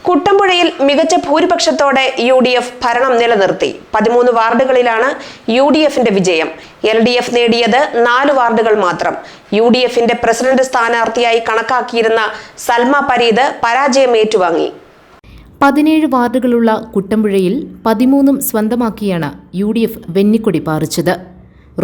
കുട്ടമ്പുഴയിൽ മികച്ച ഭൂരിപക്ഷത്തോടെ UDF ഭരണം നിലനിർത്തി. 13 വാർഡുകളിലാണ് UDFന്റെ വിജയം. LDF നേടിയത് 4 വാർഡുകൾ മാത്രം. UDFന്റെ പ്രസിഡന്റ് സ്ഥാനാർത്ഥിയായി കണക്കാക്കിയിരുന്ന സൽമ പരീദ് പരാജയം ഏറ്റുവാങ്ങി. 17 വാർഡുകളുള്ള കുട്ടമ്പുഴയിൽ 13 സ്വന്തമാക്കിയാണ് UDF വെന്നിക്കൊടി പാറിച്ചത്.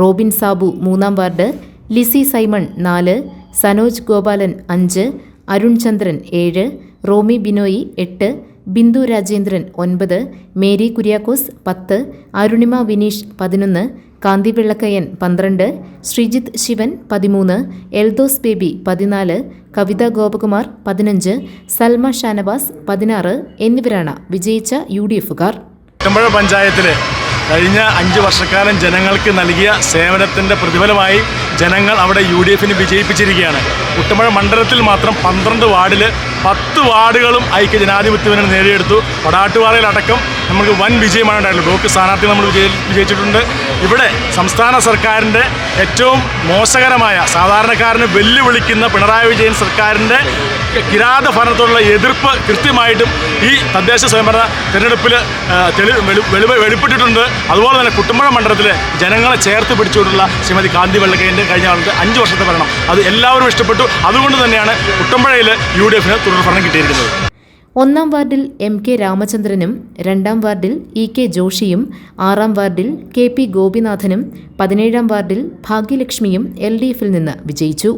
റോബിൻ സാബു 3-ാം വാർഡ്, ലിസി സൈമൺ 4, സനോജ് ഗോപാലൻ 5, അരുൺ ചന്ദ്രൻ 7, റോമി ബിനോയി 8, ബിന്ദു രാജേന്ദ്രൻ 9, മേരി കുര്യാക്കോസ് 10, അരുണിമ വിനീഷ് 11, കാന്തി വെള്ളക്കയ്യൻ 12, ശ്രീജിത്ത് ശിവൻ 13, എൽദോസ് ബേബി 14, കവിത ഗോപകുമാർ 15, സൽമ ഷാനവാസ് 16 എന്നിവരാണ് വിജയിച്ച UDFകാർ. കുട്ടമ്പുഴ പഞ്ചായത്തിലെ കഴിഞ്ഞ 5 വർഷക്കാലം ജനങ്ങൾക്ക് നൽകിയ സേവനത്തിൻ്റെ പ്രതിഫലമായി ജനങ്ങൾ അവിടെ UDFന് വിജയിപ്പിച്ചിരിക്കുകയാണ്. കുട്ടമ്പുഴ മണ്ഡലത്തിൽ മാത്രം 12 വാർഡിൽ 10 വാർഡുകളും ഐക്യ ജനാധിപത്യത്തിന് നേടിയെടുത്തു. വടാട്ടുപാറയിലടക്കം നമുക്ക് വൻ വിജയമാണ് ഉണ്ടായിട്ടുള്ളത്. ബ്ലോക്ക് സ്ഥാനാർത്ഥി നമ്മൾ വിജയിച്ചിട്ടുണ്ട്. ഇവിടെ സംസ്ഥാന സർക്കാരിൻ്റെ ഏറ്റവും മോശകരമായ, സാധാരണക്കാരനെ വെല്ലുവിളിക്കുന്ന പിണറായി വിജയൻ സർക്കാരിൻ്റെ കിരാത ഭരണത്തോടുള്ള എതിർപ്പ് കൃത്യമായിട്ടും ഈ തദ്ദേശ സ്വയംഭരണ തിരഞ്ഞെടുപ്പിൽ വെളിപ്പെട്ടിട്ടുണ്ട്. അതുപോലെ തന്നെ കുട്ടമ്പുഴ മണ്ഡലത്തിലെ ജനങ്ങളെ ചേർത്ത് പിടിച്ചുകൊണ്ടുള്ള ശ്രീമതി കാന്തി വെള്ളക്കയ്യൻ്റെ കഴിഞ്ഞ കാലത്ത് 5 വർഷത്തെ ഭരണം അത് എല്ലാവരും ഇഷ്ടപ്പെട്ടു. അതുകൊണ്ട് തന്നെയാണ് കുട്ടമ്പുഴയിൽ UDFന് തുടർ ഭരണം കിട്ടിയിരിക്കുന്നത്. 1-ാം വാർഡിൽ MK രാമചന്ദ്രനും, 2-ാം വാർഡിൽ EK ജോഷിയും, 6-ാം വാർഡിൽ KP ഗോപിനാഥനും, 17-ാം വാർഡിൽ ഭാഗ്യലക്ഷ്മിയും LDFിൽ നിന്ന് വിജയിച്ചു.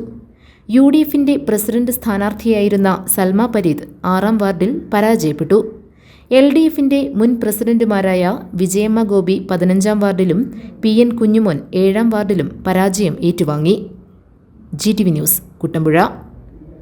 UDFന്റെ പ്രസിഡന്റ് സ്ഥാനാർത്ഥിയായിരുന്ന സൽമ പരീദ് 6-ാം വാർഡിൽ പരാജയപ്പെട്ടു. LDFന്റെ മുൻ പ്രസിഡന്റുമാരായ വിജയമ്മ ഗോപി 15-ാം വാർഡിലും PN കുഞ്ഞുമോൻ 7-ാം വാർഡിലും പരാജയം ഏറ്റുവാങ്ങി. GTV news, Kuttampuzha.